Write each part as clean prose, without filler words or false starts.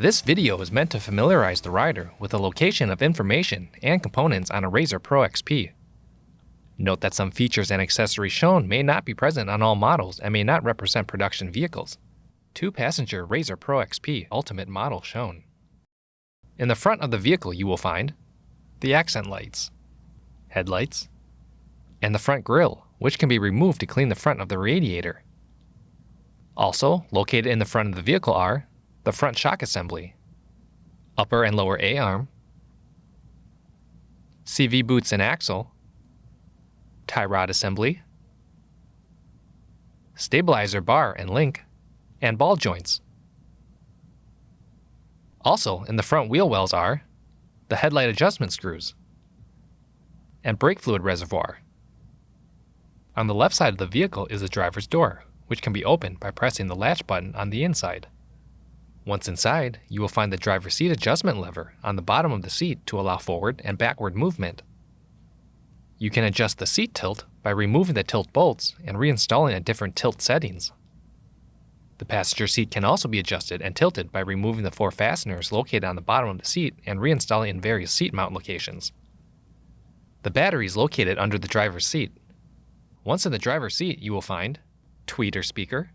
This video is meant to familiarize the rider with the location of information and components on a RZR Pro XP. Note that some features and accessories shown may not be present on all models and may not represent production vehicles. 2-passenger RZR Pro XP Ultimate model shown. In the front of the vehicle you will find the accent lights, headlights, and the front grille, which can be removed to clean the front of the radiator. Also, located in the front of the vehicle are the front shock assembly, upper and lower A-arm, CV boots and axle, tie rod assembly, stabilizer bar and link, and ball joints. Also, in the front wheel wells are the headlight adjustment screws and brake fluid reservoir. On the left side of the vehicle is the driver's door, which can be opened by pressing the latch button on the inside. Once inside, you will find the driver's seat adjustment lever on the bottom of the seat to allow forward and backward movement. You can adjust the seat tilt by removing the tilt bolts and reinstalling at different tilt settings. The passenger seat can also be adjusted and tilted by removing the 4 fasteners located on the bottom of the seat and reinstalling in various seat mount locations. The battery is located under the driver's seat. Once in the driver's seat, you will find tweeter speaker,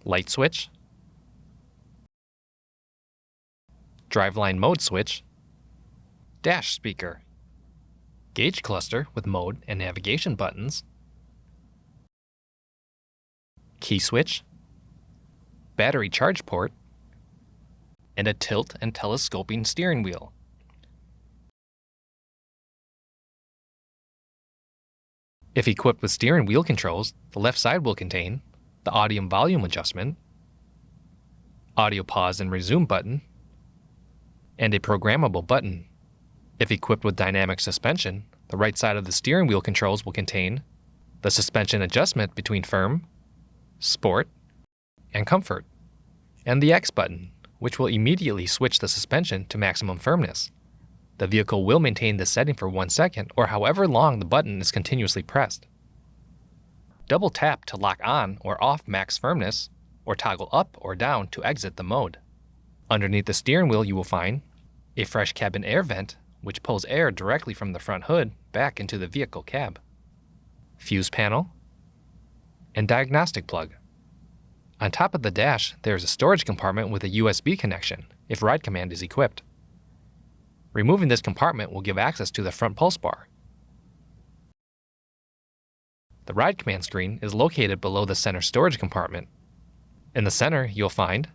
light switch, driveline mode switch, dash speaker, gauge cluster with mode and navigation buttons, key switch, battery charge port, and a tilt and telescoping steering wheel. If equipped with steering wheel controls, the left side will contain the audio volume adjustment, audio pause and resume button, and a programmable button. If equipped with dynamic suspension, the right side of the steering wheel controls will contain the suspension adjustment between firm, sport, and comfort, and the X button, which will immediately switch the suspension to maximum firmness. The vehicle will maintain this setting for 1 second or however long the button is continuously pressed. Double tap to lock on or off max firmness, or toggle up or down to exit the mode. Underneath the steering wheel you will find a fresh cabin air vent, which pulls air directly from the front hood back into the vehicle cab, fuse panel, and diagnostic plug. On top of the dash, there is a storage compartment with a USB connection if Ride Command is equipped. Removing this compartment will give access to the front pulse bar. The Ride Command screen is located below the center storage compartment. In the center, you'll find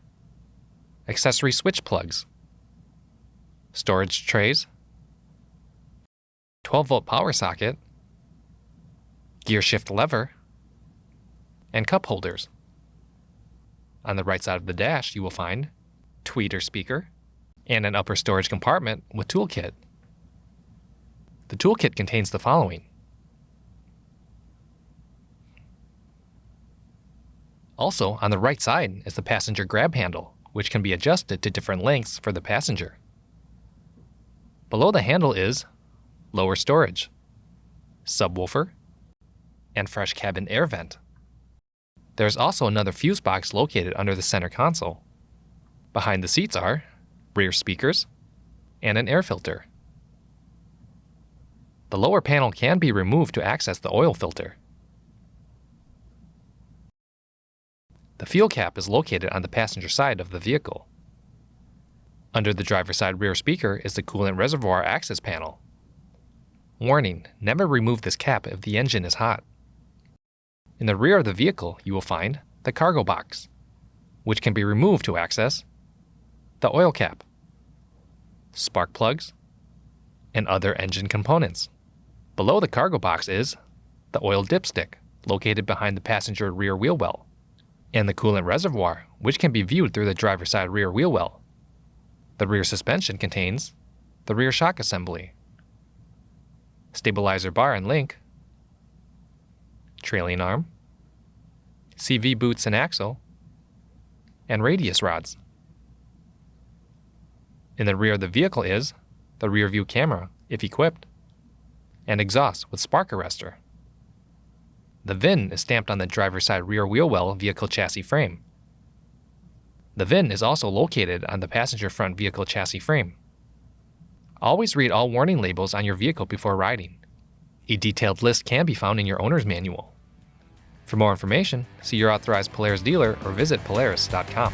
accessory switch plugs, storage trays, 12-volt power socket, gear shift lever, and cup holders. On the right side of the dash, you will find tweeter speaker and an upper storage compartment with toolkit. The toolkit contains the following. Also, on the right side is the passenger grab handle, which can be adjusted to different lengths for the passenger. Below the handle is lower storage, subwoofer, and fresh cabin air vent. There is also another fuse box located under the center console. Behind the seats are rear speakers and an air filter. The lower panel can be removed to access the oil filter. The fuel cap is located on the passenger side of the vehicle. Under the driver's side rear speaker is the coolant reservoir access panel. Warning: never remove this cap if the engine is hot. In the rear of the vehicle, you will find the cargo box, which can be removed to access the oil cap, spark plugs, and other engine components. Below the cargo box is the oil dipstick, located behind the passenger rear wheel well, and the coolant reservoir, which can be viewed through the driver's side rear wheel well. The rear suspension contains the rear shock assembly, stabilizer bar and link, trailing arm, CV boots and axle, and radius rods. In the rear of the vehicle is the rear view camera, if equipped, and exhaust with spark arrestor. The VIN is stamped on the driver's side rear wheel well vehicle chassis frame. The VIN is also located on the passenger front vehicle chassis frame. Always read all warning labels on your vehicle before riding. A detailed list can be found in your owner's manual. For more information, see your authorized Polaris dealer or visit Polaris.com.